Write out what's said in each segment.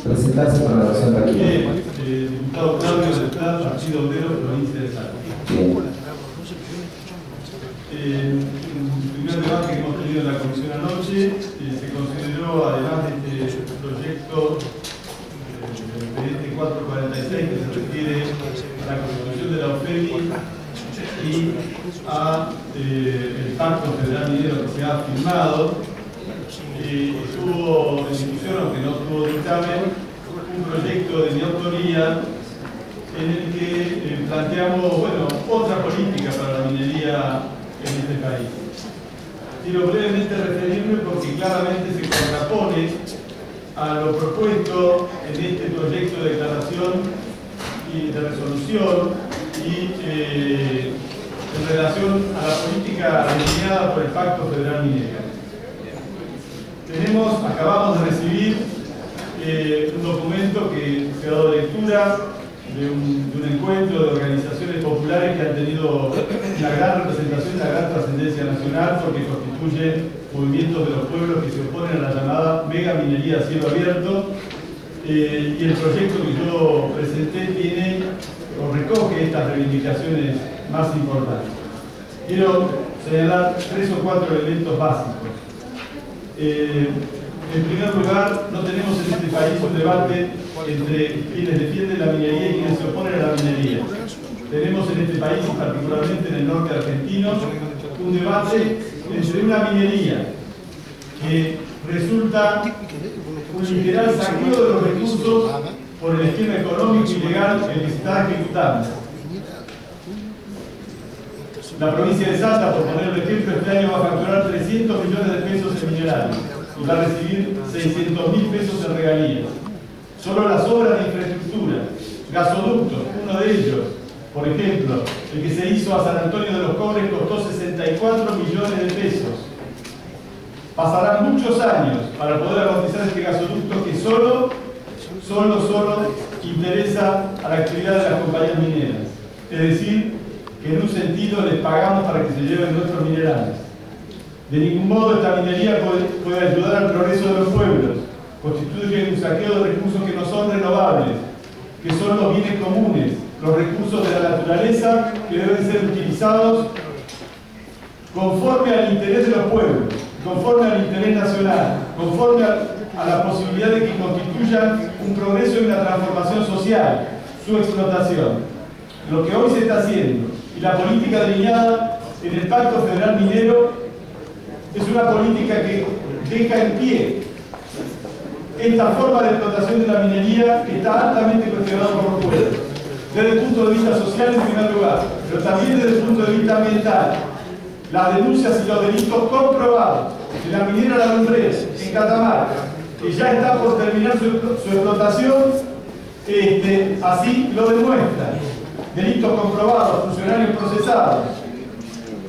presentarse para la oración de aquí. Diputado Claudio Central, Partido Obrero, provincia de Salta. El primer debate que hemos tenido en la comisión anoche se consideró, además de este proyecto de este 446 que se refiere a la constitución de la OFEMI y a el pacto federal minero que se ha firmado, estuvo en discusión, aunque no tuvo dictamen, un proyecto de mi autoría en el que planteamos otra política para la minería en este país. Quiero brevemente referirme porque claramente se contrapone a lo propuesto en este proyecto de declaración y de resolución y en relación a la política delineada por el Pacto Federal Minero. Acabamos de recibir un documento que se ha dado lectura de un encuentro de organizaciones populares que han tenido una gran representación, una gran trascendencia nacional, porque constituyen movimientos de los pueblos que se oponen a la llamada mega minería a cielo abierto, y el proyecto que yo presenté tiene o recoge estas reivindicaciones más importantes. Quiero señalar 3 o 4 elementos básicos. En primer lugar, no tenemos en este país un debate entre quienes defienden la minería y quienes se oponen a la minería. Tenemos en este país, y particularmente en el norte argentino, un debate entre una minería que resulta un literal saqueo de los recursos por el esquema económico ilegal en el que se está ejecutando. La provincia de Salta, por poner el ejemplo, este año va a facturar 300 millones de pesos en minerales y va a recibir 600.000 pesos en regalías. Solo las obras de infraestructura, gasoductos, uno de ellos, por ejemplo, el que se hizo a San Antonio de los Cobres, costó 64 millones de pesos. Pasarán muchos años para poder amortizar este gasoducto que solo interesa a la actividad de las compañías mineras. Es decir, que en un sentido les pagamos para que se lleven nuestros minerales. De ningún modo esta minería puede ayudar al progreso de los pueblos. Constituye un saqueo de recursos que no son renovables, que son los bienes comunes, los recursos de la naturaleza que deben ser utilizados conforme al interés de los pueblos, conforme al interés nacional, conforme a la posibilidad de que constituyan un progreso y una transformación social, su explotación. Lo que hoy se está haciendo y la política delineada en el Pacto Federal Minero es una política que deja en pie esta forma de explotación de la minería que está altamente cuestionada por los pueblos, desde el punto de vista social en primer lugar, pero también desde el punto de vista ambiental. Las denuncias y los delitos comprobados de la minera La Lumbrés en Catamarca, que ya está por terminar su explotación, así lo demuestran. Delitos comprobados, funcionarios procesados.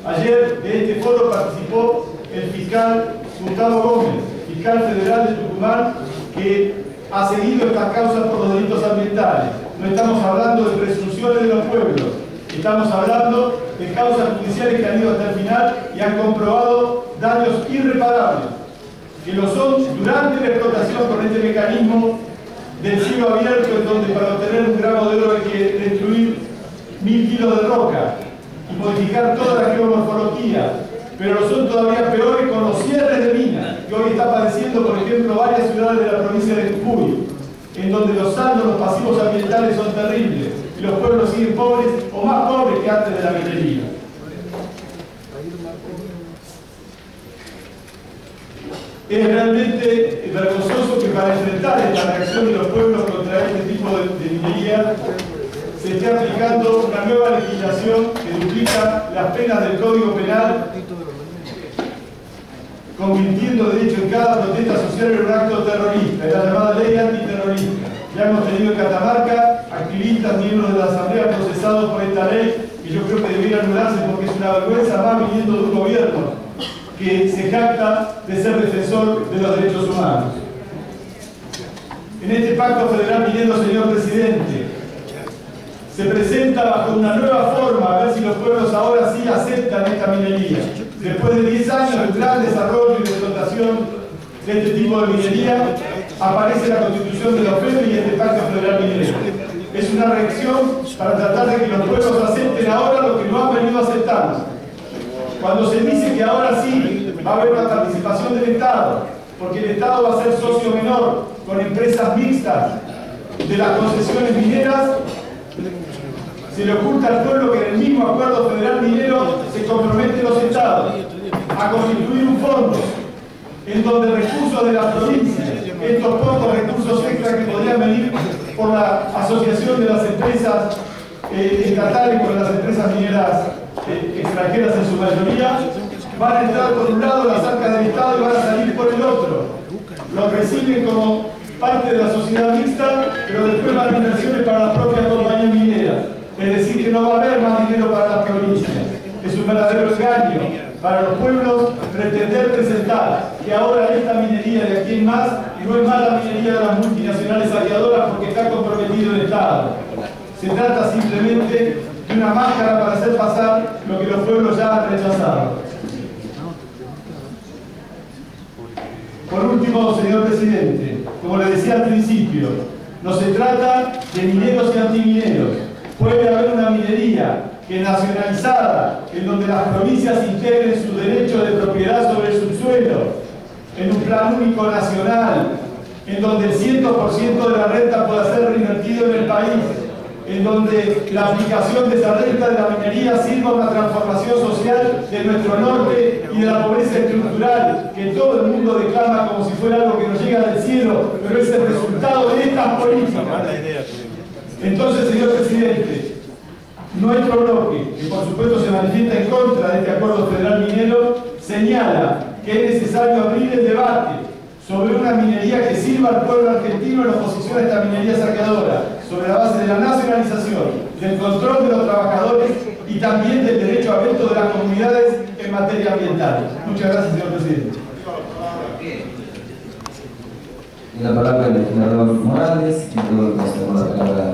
Ayer de este foro participó el fiscal Gustavo Gómez, fiscal federal de Tucumán, que ha seguido estas causas por los delitos ambientales. No estamos hablando de presunciones de los pueblos, estamos hablando de causas judiciales que han ido hasta el final y han comprobado daños irreparables, que lo son durante la explotación con este mecanismo del cielo abierto, en donde para obtener un gramo de oro hay que destruir 1000 kilos de roca y modificar toda la geomorfología, pero lo son todavía peores con los cierres de minas que hoy está padeciendo, por ejemplo, varias ciudades de la provincia de Jujuy, en donde los saldos, los pasivos ambientales son terribles y los pueblos siguen pobres o más pobres que antes de la minería. Es realmente vergonzoso que para enfrentar esta reacción de los pueblos contra este tipo de minería se esté aplicando una nueva legislación que duplica las penas del Código Penal, convirtiendo de hecho en cada protesta social en un acto terrorista, en la llamada ley antiterrorista. Ya hemos tenido en Catamarca activistas, miembros de la Asamblea procesados por esta ley, que yo creo que debería anularse porque es una vergüenza más viniendo de un gobierno que se jacta de ser defensor de los derechos humanos. En este Pacto Federal Minero, señor Presidente, se presenta bajo una nueva forma, a ver si los pueblos ahora sí aceptan esta minería. Después de 10 años de gran desarrollo y de explotación de este tipo de minería, aparece la constitución de la OFEP y este Pacto Federal Minero. Es una reacción para tratar de que los pueblos acepten ahora lo que no han venido aceptando. Cuando se dice que ahora sí va a haber una participación del Estado, porque el Estado va a ser socio menor con empresas mixtas de las concesiones mineras, se le oculta al pueblo que en el mismo Acuerdo Federal Minero se comprometen los Estados a constituir un fondo en donde recursos de la provincia, estos pocos recursos extra que podrían venir por la asociación de las empresas estatales con las empresas mineras extranjeras en su mayoría, van a entrar por un lado las arcas del Estado y van a salir por el otro. Lo reciben como parte de la sociedad mixta, pero después van a inversiones para las propias compañías mineras. Es decir, que no va a haber más dinero para las provincias. Es un verdadero engaño para los pueblos pretender presentar que ahora esta minería de aquí en más no es más la minería de las multinacionales saqueadoras porque está comprometido el Estado. Se trata simplemente de una máscara para hacer pasar lo que los pueblos ya han rechazado. Por último, señor presidente, como le decía al principio, no se trata de mineros y antimineros. Puede haber una minería que nacionalizada, en donde las provincias integren su derecho de propiedad sobre el subsuelo, en un plan único nacional, en donde el 100% de la renta pueda ser reinvertido en el país, en donde la aplicación de esa renta de la minería sirva a una transformación social de nuestro norte y de la pobreza estructural, que todo el mundo declama como si fuera algo que nos llega del cielo, pero es el resultado de estas políticas. Entonces, señor presidente, nuestro bloque, que por supuesto se manifiesta en contra de este acuerdo federal minero, señala que es necesario abrir el debate sobre una minería que sirva al pueblo argentino en oposición a esta minería saqueadora, sobre la base de la nacionalización, del control de los trabajadores y también del derecho a veto de las comunidades en materia ambiental. Muchas gracias, señor presidente. La palabra del legislador Morales y luego pasamos la palabra